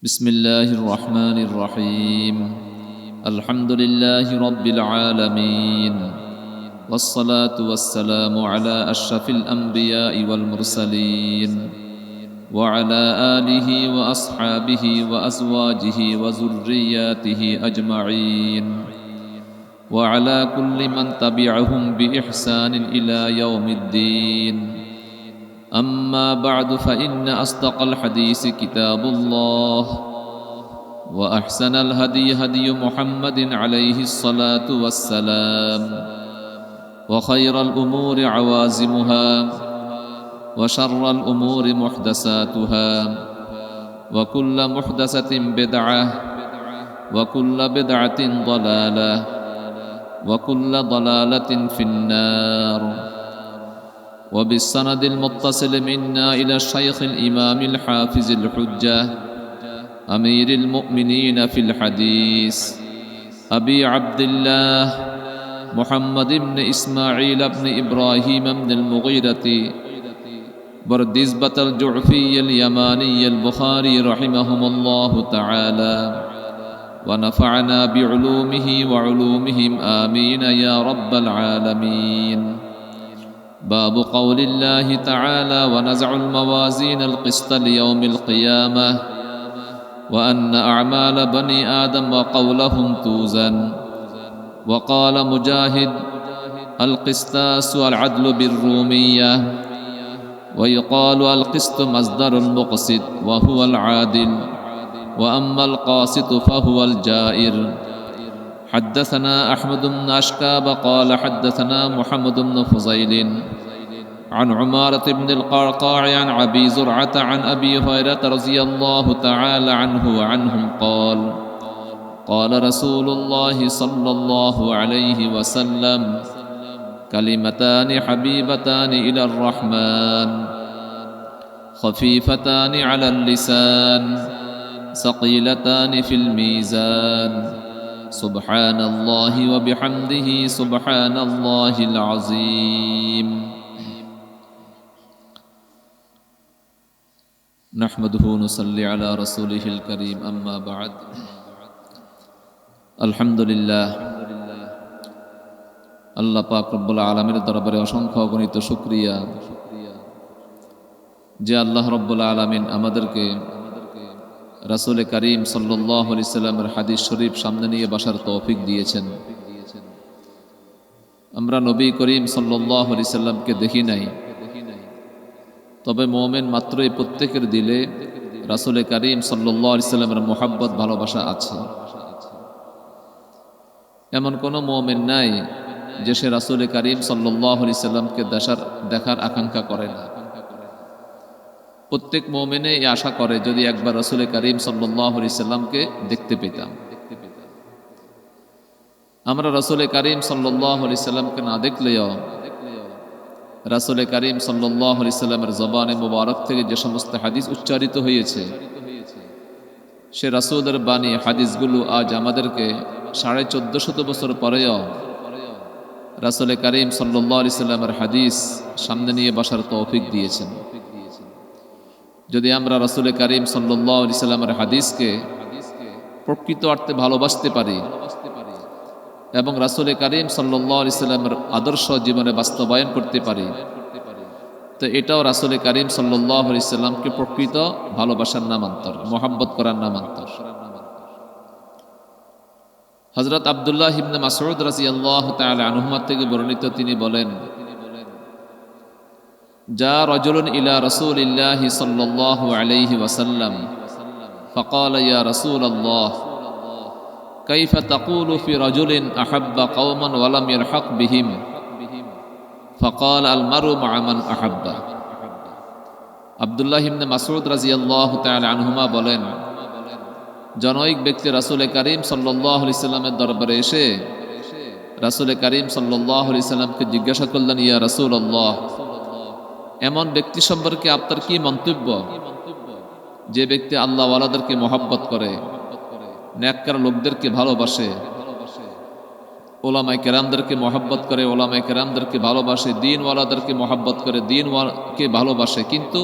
بسم الله الرحمن الرحيم الحمد لله رب العالمين والصلاة والسلام على أشرف الأنبياء والمرسلين وعلى آله وأصحابه وأزواجه وذرياته أجمعين وعلى كل من تبعهم بإحسان إلى يوم الدين أما بعد فإن أصدق الحديث كتاب الله وأحسن الهدي هدي محمد عليه الصلاة والسلام وخير الأمور عوازمها وشر الأمور محدثاتها وكل محدثة بدعة وكل بدعة ضلالة وكل ضلالة في النار. وبالسند المتصل منا إلى الشيخ الإمام الحافظ الحجة أمير المؤمنين في الحديث أبي عبد الله محمد بن إسماعيل بن إبراهيم بن المغيرة بردزبة الجعفي اليماني البخاري رحمهم الله تعالى ونفعنا بعلومه وعلومهم آمين يا رب العالمين. باب قول الله تعالى ونزع الموازين القسط ليوم القيامة وأن أعمال بني آدم وقولهم توزن. وقال مجاهد القسطاس العدل بالرومية ويقال القسط مصدر المقسط وهو العادل وأما القاسط فهو الجائر. حدثنا أحمد بن أشكاب قال حدثنا محمد بن فضيل عن عمارة بن القعقاع عن أبي زرعة عن أبي هريرة رضي الله تعالى عنه وعنهم قال قال رسول الله صلى الله عليه وسلم كلمتان حبيبتان إلى الرحمن خفيفتان على اللسان ثقيلتان في الميزان سبحان الله وبحمده سبحان الله العظيم. نحمده ونصلي على رسوله الكريم أما بعد. الحمد لله আল্লাহ পাক রব্বুল আলামিনের দরবারে অসংখ্য অগণিত শুকরিয়া যে আল্লাহ রব্বুল আলামিন আমাদেরকে রাসূল করিম সাল্লাল্লাহু আলাইহি সাল্লামের হাদিস শরীফ সামনে নিয়ে বসার তৌফিক দিয়েছেন। আমরা নবী করিম সাল্লাল্লাহু আলাইহি সাল্লামকে দেখি নাই, তবে মুমিন মাত্রই প্রত্যেকের দিলে রাসূল করিম সাল্লাল্লাহু আলাইহি সাল্লামের মুহাব্বত ভালোবাসা আছে। এমন কোনো মুমিন নাই যে সে রাসূল করিম সাল্লাল্লাহু আলাইহি সাল্লামকে দেখার আকাঙ্ক্ষা করে না। প্রত্যেক মুমিনে এই আশা করে যদি একবার রাসূল করিম সাল্লাল্লাহু আলাইহি সাল্লামকে দেখতে পেতাম। আমরা রাসূল করিম সাল্লাল্লাহু আলাইহি সাল্লামকে না দেখলেও রাসূল করিম সাল্লাল্লাহু আলাইহি সাল্লামের জবানে মুবারক থেকে যে সমস্ত হাদিস উচ্চারিত হয়েছে সে রাসূলের বাণী হাদিসগুলো আজ আমাদেরকে 1450 বছর পরেও রাসূল করিম সাল্লাল্লাহু আলাইহি সাল্লামের হাদিস সামনে নিয়ে বসার তৌফিক দিয়েছেন। যদি আমরা রাসূল করিম সাল্লাল্লাহু আলাইহি সাল্লামের হাদিসকে প্রকৃত অর্থে ভালোবাসতে পারি এবং রাসূল করিম সাল্লাল্লাহু আলাইহি সাল্লামের আদর্শ জীবনে বাস্তবায়ন করতে পারি, তো এটাও রাসূল করিম সাল্লাল্লাহু আলাইহি সাল্লামকে প্রকৃত ভালোবাসার নামান্তর, মুহাব্বত করার নামান্তর। হযরত আব্দুল্লাহ ইবনে মাসউদ রাদিয়াল্লাহু তাআলা আনহুমা থেকে বর্ণিত, তিনি বলেন جاء رجل إلى رسول الله صلى الله عليه وسلم فقال يا رسول الله كيف تقول في رجل أحب قوما ولم يلحق بهم فقال المرء مع من أحب. আব্দুল্লাহ ইবনে মাসউদ রাদিয়াল্লাহু তাআলা আনহুমা বলেন, জনৈক ব্যক্তি রাসূল করিম সাল্লাল্লাহু আলাইহি সাল্লামের দরবারে এসে রাসূল করিম সাল্লাল্লাহু আলাইহি সাল্লামকে জিজ্ঞাসা করলেন, ইয়া রাসূলুল্লাহ, এমন ব্যক্তি সম্পর্কে আপনার কি মন্তব্য যে ব্যক্তি আল্লাহ ওয়ালাদেরকে মহব্বত করে, নেককার লোকদেরকে ভালোবাসে, ওলামায়ে কেরামদেরকে মহব্বত করে, ওলামায়ে কেরামদেরকে ভালোবাসে, দিনওয়ালাদেরকে মহব্বত করে, দিনওয়ালাকে ভালোবাসে, কিন্তু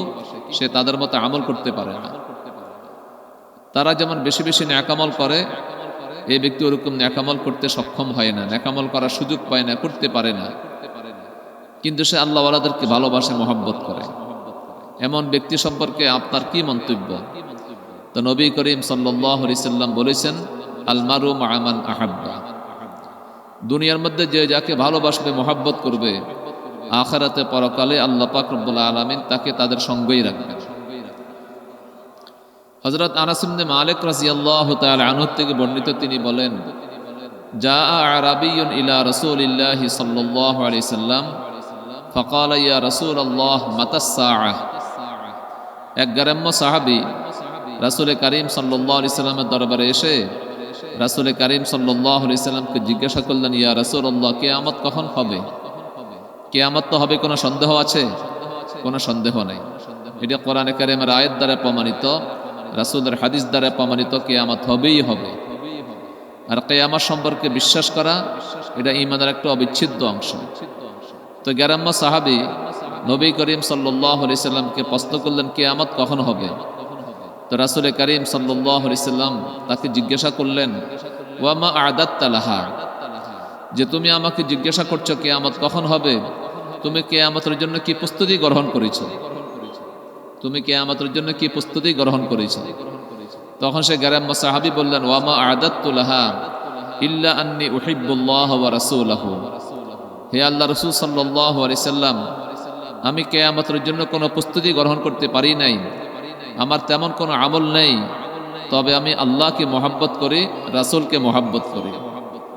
সে তাদের মতো আমল করতে পারে না। তারা যেমন বেশি বেশি ন্যাকামল করে, এই ব্যক্তি ওরকম ন্যাকামল করতে সক্ষম হয় না, ন্যাকামল করার সুযোগ পায় না, করতে পারে না, কিন্তু সে আল্লাহওয়ালাদেরকে ভালোবাসে, মহব্বত করে। এমন ব্যক্তি সম্পর্কে আপনার কি মন্তব্য? তো নবী করিম সাল্লাল্লাহু আলাইহি সাল্লাম বলেছেন, আল মারু মা'a মান আহাব্বা। দুনিয়ার মধ্যে যে যাকে ভালোবাসবে, মহব্বত করবে, আখিরাতে পরকালে আল্লাহ পাক রব্বুল আলামিন তাকে তাদের সঙ্গেই রাখবেন। হযরত আনাস ইবনে মালিক রাদিয়াল্লাহু তাআলা আনহু থেকে বর্ণিত, তিনি বলেন, জাআ আরাবিয়্যুন ইলা রাসূলিল্লাহি সাল্লাল্লাহু আলাইহি সাল্লাম ফাকালা ইয়া রাসূলাল্লাহ মাতাস সাআহ। এক গ্রাম্য সাহাবী রাসূল করিম সাল্লাল্লাহু আলাইহি সাল্লামের দরবারে এসে রাসূল করিম সাল্লাল্লাহু আলাইহি সাল্লামকে জিজ্ঞাসা করলেন, ইয়া রাসূলুল্লাহ, কিয়ামত কখন হবে? কিয়ামত তো হবে, কোনো সন্দেহ আছে? কোনো সন্দেহ নেই। এটা কোরআনে কারিমের আয়াত দ্বারা প্রমাণিত, রাসূলের হাদিস দ্বারা প্রমাণিত, কিয়ামত হবেই হবে। আর কিয়ামত সম্পর্কে বিশ্বাস করা, এটা ঈমানের একটা অবিচ্ছেদ্য অংশ। তো গ্রাম্য সাহাবী নবী করিম সাল্লাল্লাহু আলাইহি সাল্লামকে প্রশ্ন করলেন, কিয়ামত কখন হবে? তো রাসূল করিম সাল্লাল্লাহু আলাইহি সাল্লাম তাকে জিজ্ঞাসা করলেন, ওয়া মা আ'দাত্তা লাহা, যে তুমি আমাকে জিজ্ঞাসা করছো কিয়ামত কখন হবে, তুমি কিয়ামতের জন্য কি প্রস্তুতি গ্রহণ করেছো? তুমি কিয়ামতের জন্য কি প্রস্তুতি গ্রহণ করেছো? তখন সে গ্রাম্য সাহাবী বললেন, ওয়া মা আ'দাত্তু লাহা ইল্লা আন্নী উহিব্বুল্লাহ ওয়া রাসূলাহু। হে আল্লাহ রাসূল সাল্লাল্লাহু আলাইহি সাল্লাম, আমি কিয়ামতের জন্য কোনো প্রস্তুতি গ্রহণ করতে পারি নাই, আমার তেমন কোনো আমল নেই, তবে আমি আল্লাহকে মহব্বত করি, রাসূলকে মহব্বত করি,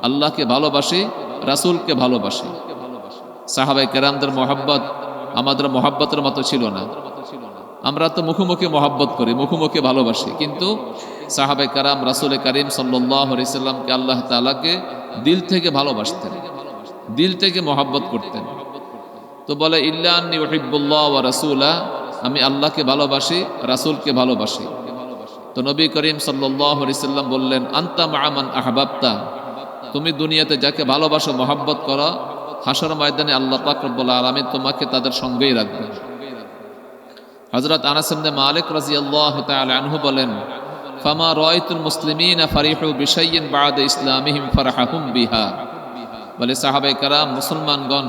আল্লাহকে ভালোবাসি, রাসূলকে ভালোবাসি। সাহাবায়ে কেরামদের মহব্বত আমাদের মহব্বতের মতো ছিল না। আমরা তো মুখোমুখি মহব্বত করি, মুখোমুখি ভালোবাসি, কিন্তু সাহাবায়ে কেরাম রাসূল করিম সাল্লাল্লাহু আলাইহি সাল্লামকে, আল্লাহ তাআলাকে দিল থেকে ভালোবাসতেন, দিল থেকে মহব্বত করতেন। তো বলে, ইল্লা আন্নী উহিব্বুল্লাহ ওয়া রাসূলা, আমি আল্লাহকে ভালোবাসি, রাসূলকে ভালোবাসি। তো নবী করিম সাল্লাল্লাহু আলাইহি সাল্লাম বললেন, আনতা মা'a মান আহবাবতা, তুমি দুনিয়াতে যাকে ভালোবাসো, মহব্বত করো, হাসর ময়দানে আল্লাহ পাক রব্বুল আলামিন তোমাকে তাদের সঙ্গেই রাখবেন। হযরত আনাস ইবনে মালিক রাদিয়াল্লাহু তাআলা আনহু বলেন, ফামা রাআইতুল মুসলিমিনা ফারিহু বিশাইইন বা'দা ইসলামিহিম ফারহাহুম বিহা। বলে সাহাবায়ে কেরাম, মুসলমানগণ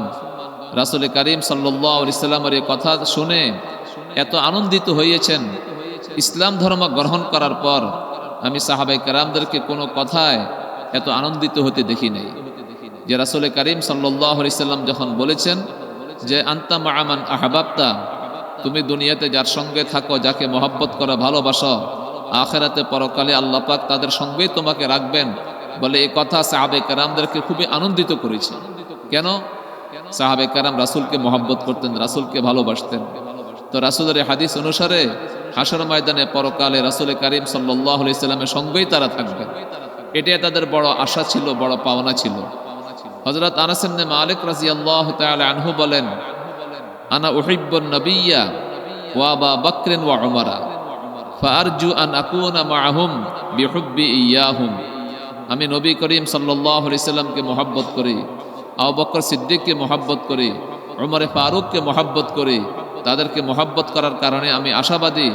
রাসূল করিম সাল্লাল্লাহু আলাইহি সাল্লামের এই কথা শুনে এত আনন্দিত হয়েছেন, ইসলাম ধর্ম গ্রহণ করার পর আমি সাহাবায়ে কেরামদেরকে কোনো কথায় এত আনন্দিত হতে দেখি নাই। যে রাসূল করিম সাল্লাল্লাহু আলাইহি সাল্লাম যখন বলেছেন যে আনতা মা'a মান আহবাবতা, তুমি দুনিয়াতে যার সঙ্গে থাকো, যাকে মহব্বত করো, ভালোবাসো, আখিরাতে পরকালে আল্লাহ পাক তাদের সঙ্গেই তোমাকে রাখবেন। বলে এই কথা সাহাবায়ে কেরামদেরকে খুবই আনন্দিত করেছে। কেন? সাহাবায়ে কেরাম রাসূলকে মহব্বত করতেন, রাসূলকে ভালোবাসতেন। তো রাসূলের হাদিস অনুসারে হাসর ময়দানে পরকালে রাসূল করিম সাল্লাল্লাহু আলাইহি সাল্লামের সঙ্গেই তারা থাকবেন। এটাই তাদের বড় আশা ছিল, বড় পাওনা ছিল। হযরত আনাস ইবনে মালিক রাদিয়াল্লাহু তাআলা আনহু বলেন, আনা উহিব্বুন নাবিয়্যা ওয়া আবা বকর ওয়া উমারা ফাআরজু আন আকুনা মা'আহুম বিহুব্বি ইয়াহুম। আমি নবী করিম সাল্লাল্লাহু আলাইহি সাল্লামকে মহব্বত করি, আবু বকর সিদ্দিককে মহব্বত করি, উমর ফারুককে মহব্বত করি। তাদেরকে মহব্বত করার কারণে আমি আশাবাদী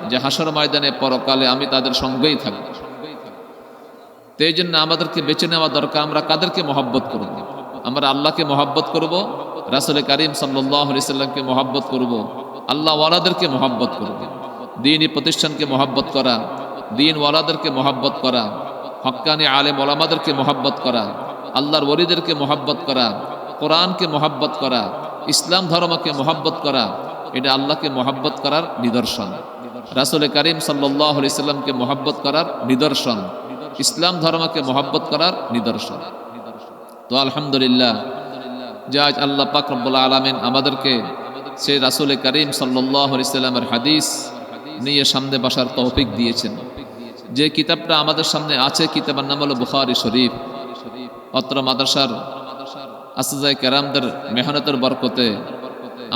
যে হাসর ময়দানে পরকালে আমি তাদের সঙ্গেই থাকব। তো এই জন্য আমাদেরকে বেছে নেওয়া দরকার, আমরা কাদেরকে মহব্বত করব? আমরা আল্লাহকে মহব্বত করব, রাসূল করিম সাল্লাল্লাহু আলাইহি সাল্লামকে মহব্বত করব, আল্লাহ ওয়ালাদেরকে মহব্বত করব। দ্বীনি প্রতিষ্ঠানকে মহব্বত করা, দ্বীন ওয়ালাদেরকে মহব্বত করা, হক্কানি আলেম ওলামাদেরকে মহব্বত করা, আল্লাহর ওলিদেরকে মহব্বত করা, কোরআনকে মহব্বত করা, ইসলাম ধর্মকে মহব্বত করা, এটা আল্লাহকে মহব্বত করার নিদর্শন। রাসূল করিম সাল্লাল্লাহু আলাইহি সাল্লামকে মহব্বত করার নিদর্শন, ইসলাম ধর্মকে মহব্বত করার নিদর্শন। তো আলহামদুলিল্লাহ, যে আজ আল্লাহ পাক রব্বুল আলামিন আমাদেরকে সেই রাসূল করিম সাল্লাল্লাহু আলাইহি সাল্লামের হাদিস নিয়ে সামনে বসার তৌফিক দিয়েছেন। যে কিতাবটা আমাদের সামনে আছে, কিতাবের নাম হলো বুখারী শরীফ। অত্র মাদ্রাসার আসিজায়ে কেরামদের মেহনতের বরকতে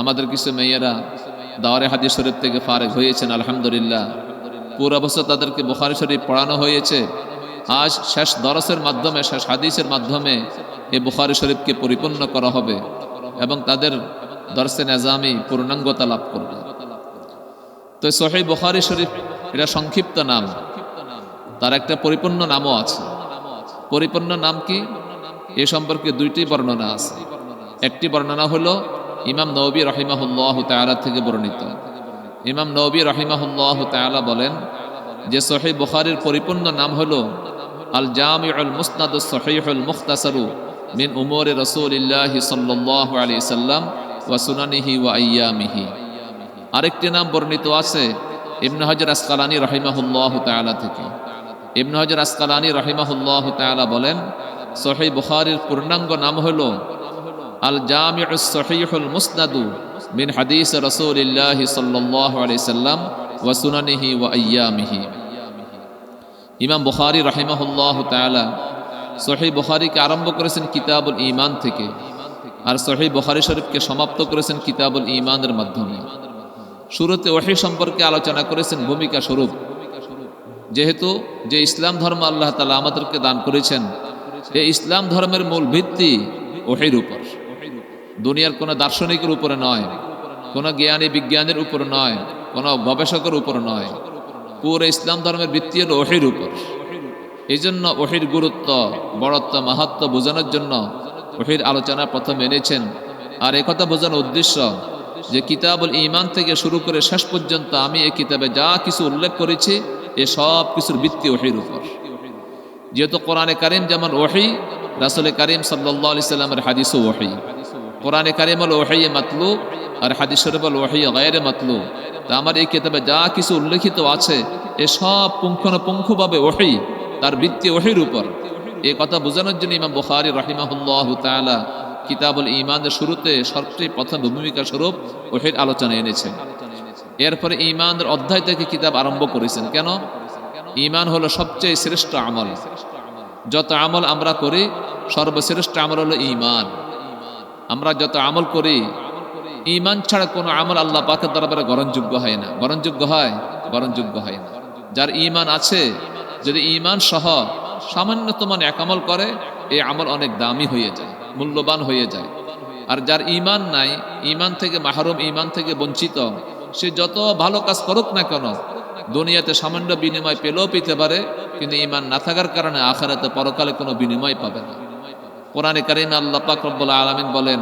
আমাদের কিছু মেয়েরা দাওয়ারে হাদিস শরীফ থেকে ফারেগ হয়েছেন, আলহামদুলিল্লাহ। পুরো বছর তাদেরকে বুখারী শরীফ পড়ানো হয়েছে। আজ শেষ দরসের মাধ্যমে, শেষ হাদিসের মাধ্যমে এই বুখারী শরীফকে পরিপূর্ণ করা হবে এবং তাদের দরসে নিজামি পূর্ণাঙ্গতা লাভ করবে। তো সহিহ বুখারী শরীফ এটা সংক্ষিপ্ত নাম, তার একটা পরিপূর্ণ নামও আছে। পরিপূর্ণ নাম কি, এ সম্পর্কে দুইটি বর্ণনা আছে। একটি বর্ণনা হলো ইমাম নবী রহিমাহুল্লাহ তাআলা থেকে বর্ণিত। ইমাম নবী রহিমাহুল্লাহ তাআলা বলেন যে সহিহ বুখারীর পরিপূর্ণ নাম হলো আল জামিউল মুসনাদুস সহিহুল মুখতাসারু মিন উমুরি রাসূলিল্লাহি সাল্লাল্লাহু আলাইহি সাল্লাম ওয়া সুনানিহি ওয়া আইয়ামিহি। আরেকটি নাম বর্ণিত আছে ইবনে হাজার আসকালানী রহিমাহুল্লাহ তাআলা থেকে। ইবনে হাজার আসকালানী রহিমাহুল্লাহ তাআলা বলেন সহিহ বুখারীর পূর্ণাঙ্গ নাম হলো আল জামিউস সহিহুল মুসনাদু মিন হাদিস রাসূলিল্লাহি সাল্লাল্লাহু আলাইহি সাল্লাম ওয়া সুনানিহি ওয়া আইয়ামিহি। ইমাম বুখারী রাহিমাহুল্লাহ তাআলা সহিহ বুখারীকে আরম্ভ করেছেন কিতাবুল ঈমান থেকে, আর সহিহ বুখারী শরীফকে সমাপ্ত করেছেন কিতাবুল ঈমানের মাধ্যমে। শুরুতে ওহী সম্পর্কে আলোচনা করেছেন ভূমিকা স্বরূপ, যেহেতু যে ইসলাম ধর্ম আল্লাহ তাআলা আমাদেরকে দান করেছেন, এই ইসলাম ধর্মের মূল ভিত্তি ওহীর উপর। দুনিয়ার কোনো দার্শনিকের উপরে নয়, কোনো জ্ঞানী বিজ্ঞানের উপর নয়, কোনো গবেষকের উপর নয়। পুরো ইসলাম ধর্মের ভিত্তি হলো ওহীর উপর। এই জন্য ওহীর গুরুত্ব, বড়ত্ব, মাহাত্ম বোঝানোর জন্য ওহীর আলোচনা প্রথম এনেছেন। আর একথা বোঝানোর উদ্দেশ্য যে কিতাবুল ঈমান থেকে শুরু করে শেষ পর্যন্ত আমি এই কিতাবে যা কিছু উল্লেখ করেছি এ সব কিছুর ভিত্তি ওহীর উপর। যেহেতু কোরআনে কারীম যেমন ওহী, রাসূল কারীম সাল্লাল্লাহু আলাইহি সাল্লামের হাদিসও ওহী। কোরআনে কারীম হলো ওহী মাতলু, আর হাদিস শরীফ হলো ওহী গায়রে মাতলু। তা আমার এই কিতাবে যা কিছু উল্লেখিত আছে এ সব পুঙ্খানুপুঙ্খভাবে ওহী, তার ভিত্তি ওহীর উপর। এই কথা বোঝানোর জন্য ইমাম বুখারী রাহিমাহুল্লাহু তাআলা কিতাবুল ঈমানের শুরুতে সর্বপ্রথম প্রথম ভূমিকা স্বরূপ ওহীর আলোচনা এনেছেন। এরপরে ঈমানের অধ্যায় থেকে কিতাব আরম্ভ করেছেন। কেন? ঈমান হলো সবচেয়ে শ্রেষ্ঠ আমল। যত আমল আমরা করি সর্বশ্রেষ্ঠ আমল হলো ঈমান। আমরা যত আমল করি ঈমান ছাড়া কোনো আমল আল্লাহ পাকের দরবারে গ্রহণযোগ্য হয় না। গ্রহণযোগ্য হয়? গ্রহণযোগ্য হয় না। যার ঈমান আছে, যদি ঈমান সহ সামান্যতম এক আমল করে, এই আমল অনেক দামি হয়ে যায়, মূল্যবান হয়ে যায়। আর যার ঈমান নাই, ঈমান থেকে মাহরুম, ঈমান থেকে বঞ্চিত, সে যত ভালো কাজ করুক না কেন দুনিয়াতে সামান্য বিনিময় পেলেও পেতে পারে, কিন্তু ঈমান না থাকার কারণে আখিরাতে পরকালে কোনো বিনিময় পাবে না। কোরআনে কারীমে আল্লাহ পাক রব্বুল আলামিন বলেন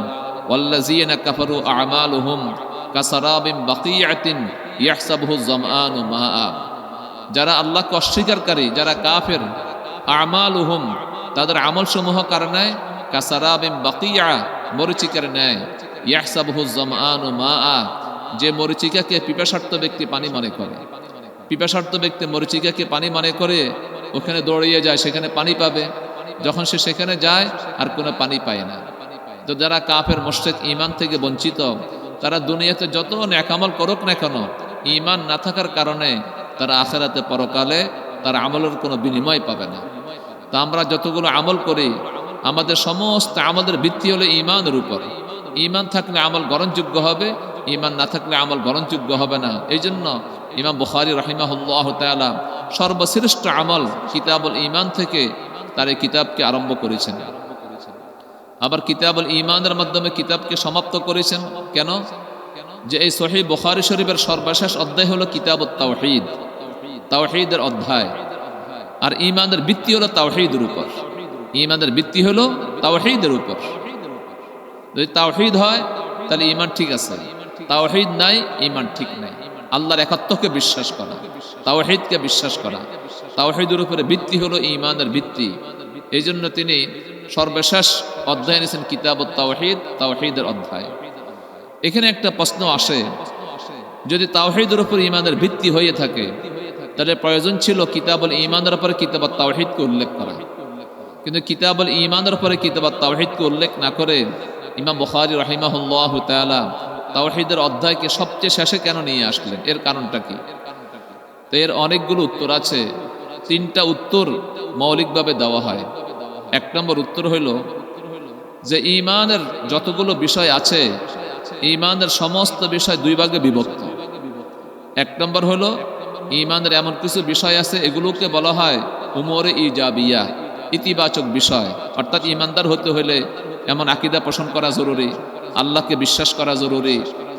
ওয়াল্লাযীনা কাফারু আ'মালুহুম কাসারাবিন বাকিয়াতিন ইয়াহসাবুহু যামআনু মাআ। যারা আল্লাহকে অস্বীকারী, যারা কাফের, আমালুহুম তাদের আমল সমূহ কারণে কাসারাবিন বাকিয়া মরিচিকার ন্যায়, ইয়াহসাবুহু যামআনু মাআ যে মরিচিকাকে পিপাসার্ত ব্যক্তি পানি মনে করে। পিপাসার্ত ব্যক্তি মরিচিকাকে পানি মনে করে ওখানে দৌড়িয়ে যায়, সেখানে পানি পাবে। যখন সে সেখানে যায় আর কোনো পানি পায় না। তো যারা কাফের মুশরিক, ঈমান থেকে বঞ্চিত, তারা দুনিয়াতে যত নেক আমল করুক না কেন ঈমান না থাকার কারণে তারা আখিরাতে পরকালে তার আমলের কোনো বিনিময় পাবে না। তা আমরা যতগুলো আমল করি আমাদের সমস্ত আমলের ভিত্তি হলো ঈমানের উপর। ঈমান থাকলে আমল গ্রহণযোগ্য হবে, ঈমান না থাকলে আমল গ্রহণযোগ্য হবে না। এই জন্য ইমাম বুখারী রাহিমাহুল্লাহু তাআলা সর্বশ্রেষ্ঠ আমল কিতাবুল ঈমান থেকে তার এই কিতাবকে আরম্ভ করেছেন। আবার কিতাবুল ঈমানের মাধ্যমে কিতাবকে সমাপ্ত করেছেন। কেন? যে এই সহিহ বুখারী শরীফের সর্বশেষ অধ্যায় হলো কিতাবুত তাওহীদ, তাওহীদের অধ্যায়। আর ঈমানের ভিত্তি হলো তাওহীদের উপর। ঈমানের ভিত্তি হলো তাওহীদের উপর। যদি তাওহীদ হয় তাহলে ঈমান ঠিক আছে, তাওহীদ নাই, ঈমান ঠিক নাই। আল্লাহর একাত্মকে বিশ্বাস করা, তাওহীদকে বিশ্বাস করা, তাওহীদের উপরে ভিত্তি হলো ঈমানের ভিত্তি। এই জন্য তিনি সর্বশেষ অধ্যায় এনেছেন কিতাবুত তাওহীদ, তাওহীদের অধ্যায়। এখানে একটা প্রশ্ন আসে, যদি তাওহীদের উপর ঈমানের ভিত্তি হয়ে থাকে তাহলে প্রয়োজন ছিল কিতাবুল ঈমানের উপরে কিতাবুত তাওহীদকে উল্লেখ করা। কিন্তু কিতাবুল ঈমানের উপরে কিতাবুত তাওহীদকে উল্লেখ না করে ইমাম বুখারী রাহিমাহুল্লাহু তাআলা তাওহীদের অধ্যায়কে সবচেয়ে শেষে কেন নিয়ে আসলেন? এর কারণটা কি? তো এর অনেকগুলো উত্তর আছে। তিনটা উত্তর মৌলিকভাবে দেওয়া হয়। এক নম্বর উত্তর হইল যে ঈমানের যতগুলো বিষয় আছে, ঈমানের সমস্ত বিষয় দুই ভাগে বিভক্ত। এক নম্বর হলো ঈমানের এমন কিছু বিষয় আছে এগুলোকে বলা হয় উমরে ইজাবিয়া, ইতিবাচক বিষয়। অর্থাৎ ঈমানদার হতে হলে এমন আকীদা পোষণ করা জরুরি, আল্লাহকে বিশ্বাস করা জরুরি,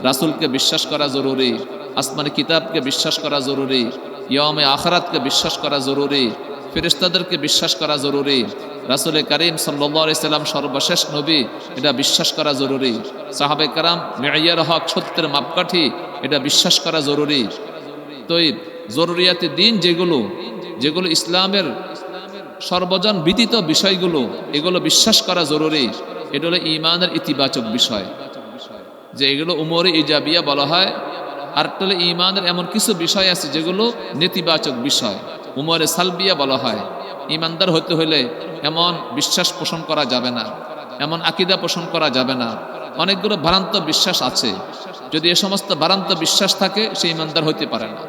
রাসূলকে বিশ্বাস করা জরুরি, আসমানি কিতাবকে বিশ্বাস করা জরুরি, ইয়মে আখরাতকে বিশ্বাস করা জরুরি, ফেরেশতাদেরকে বিশ্বাস করা জরুরি, রাসূল করিম সাল্লাল্লাহু আলাইহি সাল্লাম সর্বশেষ নবী, এটা বিশ্বাস করা জরুরি, সাহাবে কেরাম মেয়ার হক, সত্যের মাপকাঠি, এটা বিশ্বাস করা জরুরি। তো এই জরুরিয়াতে দিন যেগুলো যেগুলো ইসলামের সর্বজন বিদিত বিষয়গুলো, এগুলো বিশ্বাস করা জরুরি। এটা হলো ঈমানের ইতিবাচক বিষয়, যে এগুলো উমরে ইজাবিয়া বলা হয়। আর হলো ঈমানের এমন কিছু বিষয় আছে যেগুলো নেতিবাচক বিষয়, উমরে সালবিয়া বলা হয়। ঈমানদার হতে হলে এমন বিশ্বাস পোষণ করা যাবে না, এমন আকীদা পোষণ করা যাবে না। অনেকগুলো ভ্রান্ত বিশ্বাস আছে, যদি এ সমস্ত ভ্রান্ত বিশ্বাস থাকে সে ঈমানদার হতে পারে না।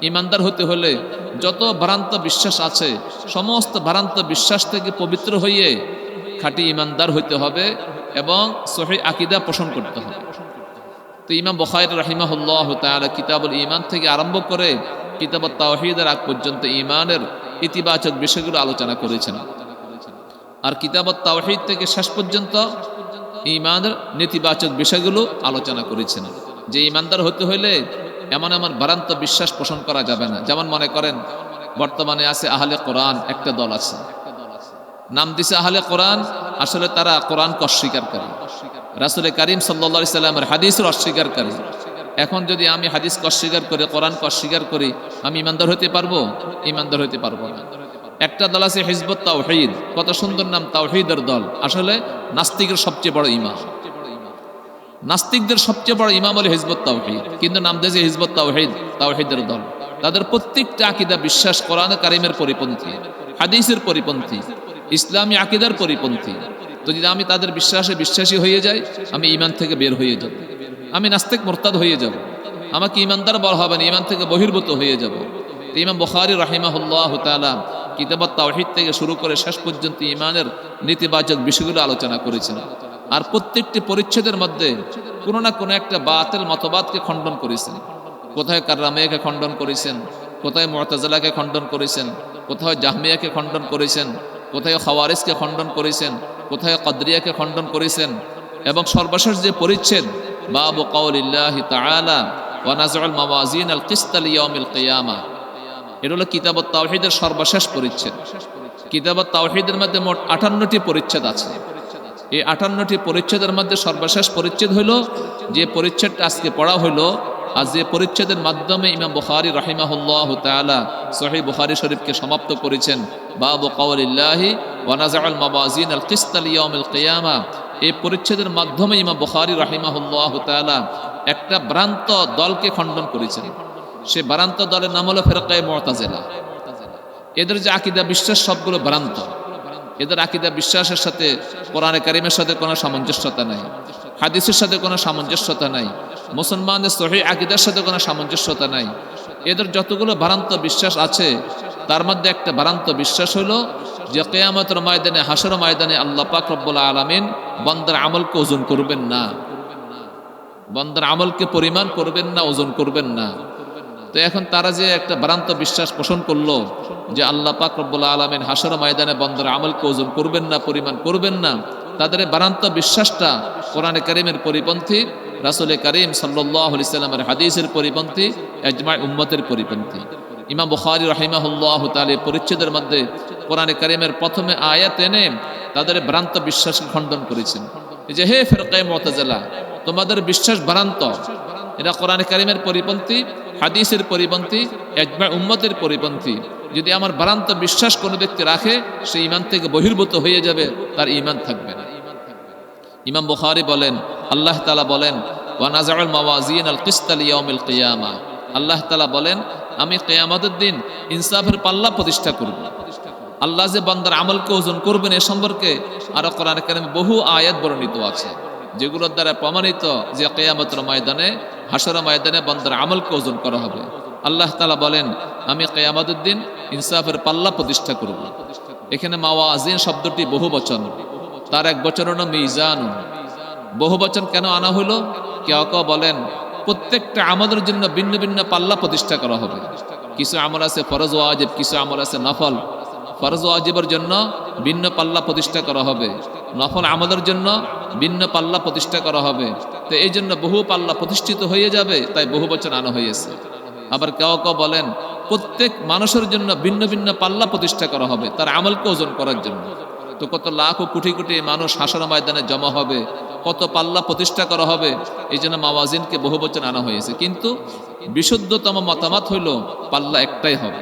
ঈমানদার হতে হলে যত ভ্রান্ত বিশ্বাস আছে সমস্ত ভ্রান্ত বিশ্বাস থেকে পবিত্র হয়ে খাঁটি ঈমানদার হইতে হবে এবং সহিহ আকীদা পোষণ করতে হবে। তো ইমাম বুখারী রাহিমাহুল্লাহ তাআলা কিতাবুল ঈমান থেকে আরম্ভ করে কিতাবুত তাওহীদের আগ পর্যন্ত ঈমানের ইতিবাচক বিষয়গুলো আলোচনা করেছেন। আর কিতাবুত তাওহীদ থেকে শেষ পর্যন্ত ঈমানের নেতিবাচক বিষয়গুলো আলোচনা করেছেন। যে ঈমানদার হতে হলে এমন এমন ভ্রান্ত বিশ্বাস পোষণ করা যাবে না। যেমন মনে করেন বর্তমানে আছে আহলে কোরআন, একটা দল আছে, নাম দিছে আহলে কোরআন, আসলে তারা কোরআনকে অস্বীকারকারী, রাসূল করিম সাল্লাল্লাহু আলাইহি সাল্লামের হাদিসের অস্বীকারকারী। এখন যদি আমি হাদিসকে অস্বীকার করি, কোরআনকে অস্বীকার করি, আমি ঈমানদার হতে পারবো? ঈমানদার হতে পারবো না। একটা দল আছে হিজবুত তাওহীদ, কত সুন্দর নাম, তাওহীদের দল। আসলে নাস্তিকের সবচেয়ে বড় ইমাম, নাস্তিকদের সবচেয়ে বড় ইমাম হলো হিজবুত তাওহীদ, কিন্তু নাম দিয়েছে হিজবুত তাওহীদ, তাওহীদের দল। তাদের প্রত্যেকটা আকীদা বিশ্বাস কোরআন কারীমের পরিপন্থী, হাদিসের পরিপন্থী, ইসলামী আকীদার পরিপন্থী। তো যদি আমি তাদের বিশ্বাসে বিশ্বাসী হয়ে যাই, আমি ঈমান থেকে বের হয়ে যাব, আমি নাস্তিক মুরতাদ হয়ে যাব, আমাকে ঈমানদার বলা হবে না, ঈমান থেকে বহির্ভূত হয়ে যাব। ইমাম বুখারী রাহিমাহুল্লাহ তাআলা কিতাবুত তাওহীদ থেকে শুরু করে শেষ পর্যন্ত ঈমানের নেতিবাচক বিষয়গুলো আলোচনা করেছেন। আর প্রত্যেকটি পরিচ্ছেদের মধ্যে কোনো না কোনো একটা বাতিল মতবাদকে খণ্ডন করেছেন। কোথায় কাররামিয়াকে খণ্ডন করেছেন, কোথায় মুআতাজিলাকে খণ্ডন করেছেন, কোথায় জাহমিয়াকে খণ্ডন করেছেন, কোথায় খাওয়ারিজকে খণ্ডন করেছেন, কোথায় কদরিয়াকে খণ্ডন করেছেন। এবং সর্বশেষ যে পরিচ্ছেদ, বাবু কাউলিল্লাহি তাআলা ওয়া নাযউল মাওয়াজিন আল কিসত লিয়াউমিল কিয়ামা, এটা হলো কিতাবুত তাওহীদের সর্বশেষ পরিচ্ছেদ। কিতাবুত তাওহীদের মধ্যে মোট 58টি পরিচ্ছেদ আছে। এই 58টি পরিচ্ছেদের মধ্যে সর্বশেষ পরিচ্ছেদ হলো যে পরিচ্ছেদটা আজকে পড়া হলো, আর যে পরিচ্ছেদের মাধ্যমে ইমাম বুখারী রাহিমাহুল্লাহ তাআলা সহিহ বুখারী শরীফকে সমাপ্ত করেছেন, বাবু কাউলিল্লাহি ওয়া নাযউল মাওয়াজিন আল কিসত লিয়াউমিল কিয়ামা। এই পরিচ্ছেদের মাধ্যমে ইমাম বুখারী রাহিমাহুল্লাহ তাআলা একটা ভ্রান্ত দলকে খণ্ডন করেছেন। সে ভ্রান্ত দলের নাম হলো ফিরকায়ে মুআতাজিলা। এদের যে আকীদা বিশ্বাস সবগুলো ভ্রান্ত। এদের আকীদা বিশ্বাসের সাথে কোরআনে কারীমের সাথে কোনো সামঞ্জস্যতা নাই, হাদিসের সাথে কোনো সামঞ্জস্যতা নাই, মুসলমানদের সহিহ আকীদার সাথে কোনো সামঞ্জস্যতা নাই। এদের যতগুলো ভ্রান্ত বিশ্বাস আছে তার মধ্যে একটা ভ্রান্ত বিশ্বাস হলো যে কিয়ামতের ময়দানে, হাসরের ময়দানে আল্লাহ পাক রব্বুল আলামিন বান্দার আমলকে ওজন করবেন না, বান্দার আমলকে পরিমাণ করবেন না, ওজন করবেন না। তো এখন তারা যে একটা ভ্রান্ত বিশ্বাস পোষণ করলো যে আল্লাহ পাক রব্বুল আলামিন হাসরের ময়দানে বান্দার আমলকে ওজন করবেন না, পরিমাণ করবেন না, তাদের ভ্রান্ত বিশ্বাসটা কোরআনে কারীমের পরিপন্থী, রাসূল করিম সাল্লাল্লাহু আলাইহি সাল্লামের হাদিসের পরিপন্থী, ইজমা উম্মতের পরিপন্থী। ইমাম বুখারী রাহিমাহুল্লাহ তাআলা পরিচ্ছেদের মধ্যে কোরআনে কারীমের প্রথমে আয়াত এনে তাদের ভ্রান্ত বিশ্বাসকে খণ্ডন করেছেন। এই যে হে ফিরকায়ে মুআতাজিলা, তোমাদের বিশ্বাস ভ্রান্ত, এটা কোরআনে কারীমের পরিপন্থী, হাদিসের পরিপন্থী, ইজমা উম্মতের পরিপন্থী। যদি আমার ভ্রান্ত বিশ্বাস কোনো ব্যক্তি রাখে, সে ঈমান থেকে বহির্ভূত হয়ে যাবে, তার ঈমান থাকবে না। ইমাম বুখারী বলেন, আল্লাহ তাআলা বলেন ওয়া নাযউল মাওয়াজিন আল কিসত লিয়াউমিল কিয়ামা, আল্লাহ তাআলা বলেন আমি কিয়ামতের দিন ইনসাফের পাল্লা প্রতিষ্ঠা করব। আল্লাহ যে বান্দার আমলকে ওজন করবেন এ সম্পর্কে আরো কোরআনে কারীমে বহু আয়াত বর্ণিত আছে, যেগুলোর দ্বারা প্রমাণিত যে কিয়ামতের ময়দানে, হাসরের ময়দানে বান্দার আমলকে ওজন করা হবে। আল্লাহ তাআলা বলেন আমি কিয়ামতের দিন ইনসাফের পাল্লা প্রতিষ্ঠা করব। এখানে মাওয়াজিন শব্দটি বহু বচন, তার এক বচন হলো মিজান। বহু বচন কেন আনা হলো? কেউ কেউ বলেন প্রত্যেকটা আমলের জন্য ভিন্ন ভিন্ন পাল্লা প্রতিষ্ঠা করা হবে। কিছু আমল আছে ফরজ ও ওয়াজিব, কিছু আমল আছে নফল। ফরজ ও ওয়াজিবের জন্য ভিন্ন পাল্লা প্রতিষ্ঠা করা হবে, নফল আমলের জন্য ভিন্ন পাল্লা প্রতিষ্ঠা করা হবে। তো এই জন্য বহু পাল্লা প্রতিষ্ঠিত হয়ে যাবে, তাই বহু বচন আনা হয়েছে। আবার কেউ কেউ বলেন প্রত্যেক মানুষের জন্য ভিন্ন ভিন্ন পাল্লা প্রতিষ্ঠা করা হবে তার আমলকে ওজন করার জন্য। তো কত লাখ ও কোটি কোটি মানুষ হাসর ময়দানে জমা হবে, কত পাল্লা প্রতিষ্ঠা করা হবে, এই জন্য মাওয়াজিনকে বহু বচন আনা হয়েছে। কিন্তু বিশুদ্ধতম মতামত হইল পাল্লা একটাই হবে,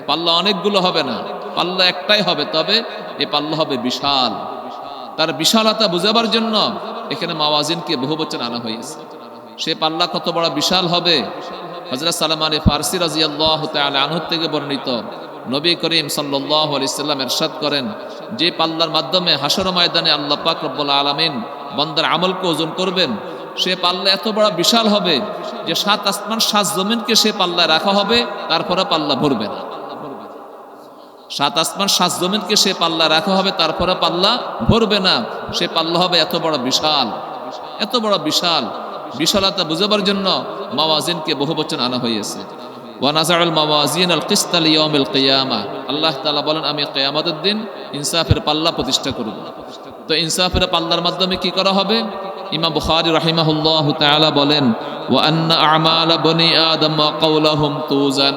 পাল্লা অনেকগুলো হবে না, পাল্লা একটাই হবে। তবে এই পাল্লা হবে বিশাল। তার বিশালতা বুঝাবার জন্য এখানে মাওয়াজিনকে বহু বচন আনা হয়েছে। সে পাল্লা কত বড় বিশাল হবে। হযরত সালমান ফারসি রাদিয়াল্লাহু তাআলা আনহু থেকে বর্ণিত, নবী করিম সাল্লাল্লাহু আলাইহি সাল্লাম ইরশাদ করেন, যে পাল্লার মাধ্যমে হাসর ময়দানে আল্লাহ পাক রব্বুল আলামিন বান্দার আমলকে ওজন করবেন, সে পাল্লা এত বড় বিশাল হবে যে 7 আসমান 7 জমিনকে সে পাল্লায় রাখা হবে, তারপরে পাল্লা ভরবে না। 7 আসমান 7 জমিনকে সে পাল্লা রাখা হবে, তারপরে পাল্লা ভরবে না। সে পাল্লা হবে এত বড় বিশাল, এত বড় বিশাল। বিশালতা বুঝাবার জন্য মাওয়াজিনকে বহু বচন আনা হয়েছে। ওয়া নাযাউল মাওয়াজিন আল কিসতা লিয়াউমিল কিয়ামাহ, আল্লাহ তাআলা বলেন আমি কিয়ামতের দিন ইনসাফের পাল্লা প্রতিষ্ঠা করব। তো ইনসাফের পাল্লার মাধ্যমে কি করা হবে? ইমাম বুখারী রাহিমাহুল্লাহু তাআলা বলেন, ওয়া আন্না আমালা বনি আদম ওয়া কাওলাহুম তুজান,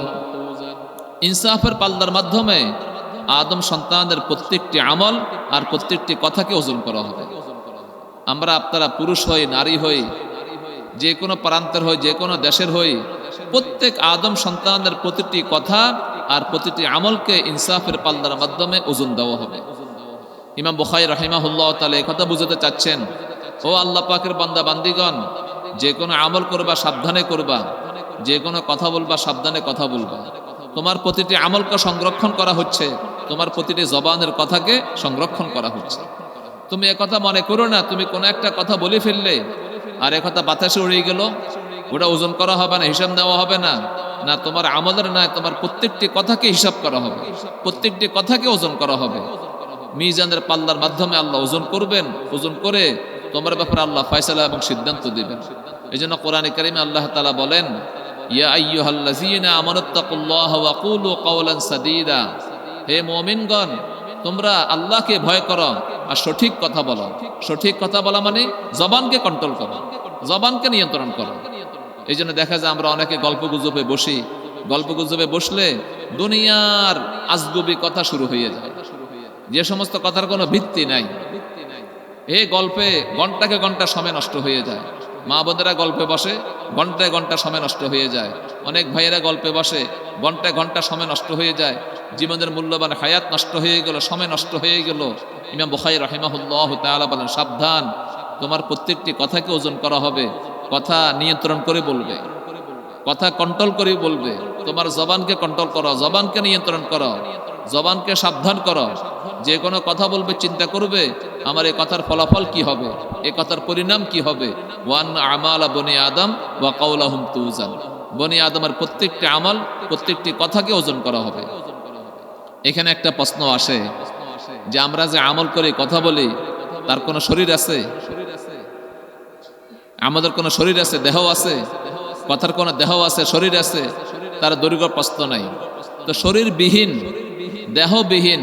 ইনসাফের পাল্লার মাধ্যমে আদম সন্তানদের প্রত্যেকটি আমল আর প্রত্যেকটি কথাকে ওজন করা হবে। আমরা আপনারা পুরুষ হই, নারী হই, যে কোনো প্রান্তের হই, যে কোনো দেশের হই, প্রত্যেক আদম সন্তানদের প্রতিটি কথা আর প্রতিটি আমলকে ইনসাফের পাল্লার মাধ্যমে ওজন দেওয়া হবে। ইমাম বুখারী রাহিমাহুল্লাহ তাআলা এই কথা বুঝাতে চাচ্ছেন, ও আল্লাহ পাকের বান্দা বান্দিগণ, যে কোনো আমল করবা সাবধানে করবা, যে কোনো কথা বলবা সাবধানে কথা বলবা। তোমার প্রতিটি আমলকে সংরক্ষণ করা হচ্ছে, তোমার প্রতিটি জবানের কথাকে সংরক্ষণ করা হচ্ছে। তুমি একথা মনে করো না তুমি কোনো একটা কথা বলে ফেললে আর একথা বাতাসে উড়ে গেল, ওটা ওজন করা হবে না, হিসাব দেওয়া হবে না। না, তোমার আমলের নয়, তোমার প্রত্যেকটি কথাকে হিসাব করা হবে, প্রত্যেকটি কথাকে ওজন করা হবে। মিজানের পাল্লার মাধ্যমে আল্লাহ ওজন করবেন, ওজন করে তোমার ব্যাপারে আল্লাহ ফয়সালা এবং সিদ্ধান্ত দিবেন। এই জন্য কোরআনে কারিমে আল্লাহ তাআলা বলেন, ইয়া আইয়ুহাল্লাযীনা আমানুত্তাকুল্লাহা ওয়া কুলু কাওলান সাদীদা, হে মুমিনগণ তোমরা আল্লাহকে ভয় করো আর সঠিক কথা বলো। সঠিক কথা বলা মানে জবানকে কন্ট্রোল করো, জবানকে নিয়ন্ত্রণ করো। এই জন্য দেখা যায় আমরা অনেকে গল্প গুজবে বসি, গল্প গুজবে বসলে দুনিয়ার আজগুবি কথা শুরু হয়ে যায়, যে সমস্ত কথার কোনো ভিত্তি নাই। এই গল্পে ঘন্টাকে ঘন্টা সময় নষ্ট হয়ে যায়। মা বোনেরা গল্পে বসে, ঘন্টায় ঘন্টা সময় নষ্ট হয়ে যায়। অনেক ভাইয়েরা গল্পে বসে, ঘন্টায় ঘন্টা সময় নষ্ট হয়ে যায়। জীবনের মূল্যবান হায়াত নষ্ট হয়ে গেল, সময় নষ্ট হয়ে গেল। ইমাম বুখারী রাহিমাহুল্লাহু তাআলা বলেন, সাবধান, তোমার প্রত্যেকটি কথাকে ওজন করা হবে, কথা নিয়ন্ত্রণ করে বলবে, কথা কন্ট্রোল করে বলবে। তোমার জবানকে কন্ট্রোল করো, জবানকে নিয়ন্ত্রণ করো, জবানকে সাবধান করো। যে কোনো কথা বলবে চিন্তা করবে আমার এই কথার ফলাফল কি হবে, এই কথার পরিণাম কি হবে। ওয়ান আমালা বনি আদম ওয়া কাওলাহুম তুজান, বনি আদমের প্রত্যেকটি আমল প্রত্যেকটি কথাকে ওজন করা হবে। এখানে একটা প্রশ্ন আসে যে আমরা যে আমল করে কথা বলি তার কোনো শরীর আছে? আমাদের কোনো শরীর আছে, দেহ আছে? কথার কোনো দেহ আছে, শরীর আছে? তার দৈর্ঘ্য প্রস্থ নাই। তো শরীরবিহীন, দেহবিহীন,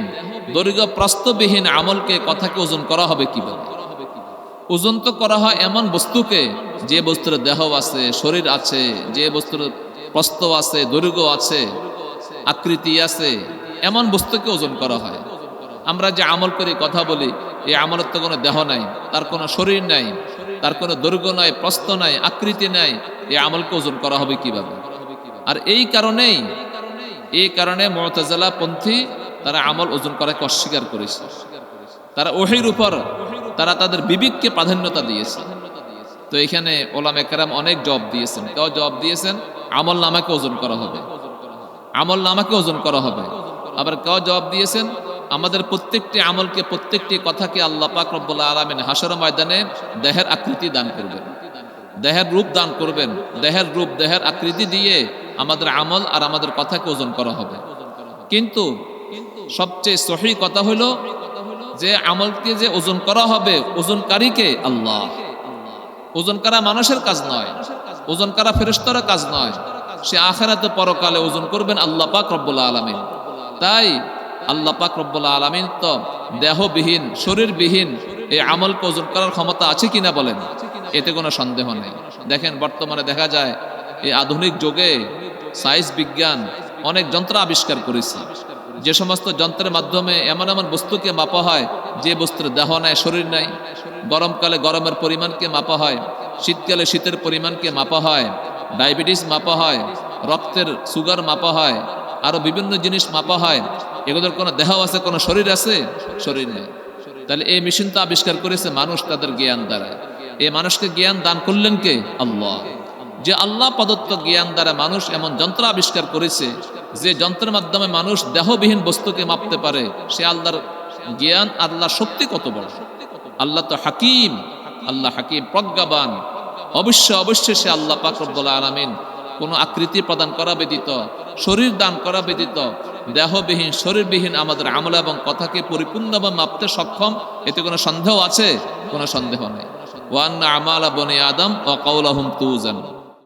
দৈর্ঘ্য প্রস্থবিহীন আমলকে, কথাকে ওজন করা হবে কিভাবে? ওজন তো করা হয় এমন বস্তুকে যে বস্তুর দেহ আছে, শরীর আছে, যে বস্তুর প্রস্থ আছে, দৈর্ঘ্য আছে, আকৃতি আছে, এমন বস্তুকে ওজন করা হয়। আমরা যে আমল করি, কথা বলি, এই আমলের তো কোনো দেহ নাই, তার কোনো শরীর নাই, তার কোনো দৈর্ঘ্য নাই, প্রস্থ নাই, আকৃতি নাই, এই আমলকে ওজন করা হবে কিভাবে? আর এই কারণে মুতাজিলা পন্থী তারা আমল ওজন করাকে অস্বীকার করেছে। তারা ওহীর উপর তারা তাদের বিবেককে প্রাধান্যতা দিয়েছে। তো এখানে ওলামা কেরাম অনেক জবাব দিয়েছেন। কেউ জবাব দিয়েছেন আমল নামাকে ওজন করা হবে, আমল নামাকে ওজন করা হবে। আবার কেউ জবাব দিয়েছেন আমাদের প্রত্যেকটি আমলকে, প্রত্যেকটি কথাকে আল্লাহ পাক রব্বুল আলামিন হাসর ময়দানে দেহের আকৃতি দান করবেন, দেহের রূপ দান করবেন। দেহের রূপ, দেহের আকৃতি দিয়ে আমাদের আমল আর আমাদের কথাকে ওজন করা হবে। কিন্তু সবচেয়ে সহি কথা হলো যে আমলকে যে ওজন করা হবে, ওজনকারীকে আল্লাহ। ওজন করা মানুষের কাজ নয়, ওজন করা ফেরেশতার কাজ নয়। সে আখিরাতে পরকালে ওজন করবেন আল্লাহ পাক রব্বুল আলামিন। তাই আল্লাহ পাক রব্বুল আলামিন তো দেহবিহীন, শরীরবিহীন এই আমলকে ওজন করার ক্ষমতা আছে কিনা বলেন? এতে কোনো সন্দেহ নেই। দেখেন বর্তমানে দেখা যায় এই আধুনিক যুগে সায়েন্স বিজ্ঞান অনেক যন্ত্র আবিষ্কার করেছে, যে সমস্ত যন্ত্রের মাধ্যমে এমন এমন বস্তুকে মাপা হয় যে বস্তুর দেহ নাই, শরীর নাই। গরমকালে গরমের পরিমাণকে মাপা হয়, শীতকালে শীতের পরিমাণকে মাপা হয়, ডায়াবেটিস মাপা হয়, রক্তের সুগার মাপা হয়, আরো বিভিন্ন জিনিস মাপা হয়। এগুলোর কোনো দেহ আছে, কোনো শরীর আছে? শরীর নেই। তাহলে এই মেশিন তো আবিষ্কার করেছে মানুষ তাদের জ্ঞান দ্বারা। এই মানুষকে জ্ঞান দান করলেন কে? আল্লাহ। যে আল্লাহ প্রদত্ত জ্ঞান দ্বারা মানুষ এমন যন্ত্র আবিষ্কার করেছে যে যন্ত্রের মাধ্যমে মানুষ দেহবিহীন বস্তুকে মাপতে পারে, সে আল্লাহর জ্ঞান, আল্লাহর শক্তি কত বড়। আল্লাহ তো হাকিম, আল্লাহ হাকিম, প্রজ্ঞাবান। অবশ্যই সে আল্লাহ পাক রব্বুল আলামিন কোনো আকৃতি প্রদান করা ব্যতীত, শরীর দান করা ব্যতীত, দেহবিহীন শরীরবিহীন আমাদের আমল এবং কথাকে পরিপূর্ণভাবে মাপতে সক্ষম। এতে কোনো সন্দেহ আছে? কোনো সন্দেহ নেই। ওয়ান্না আমালা বনি আদম ওয়া কাওলাহুম তুজান।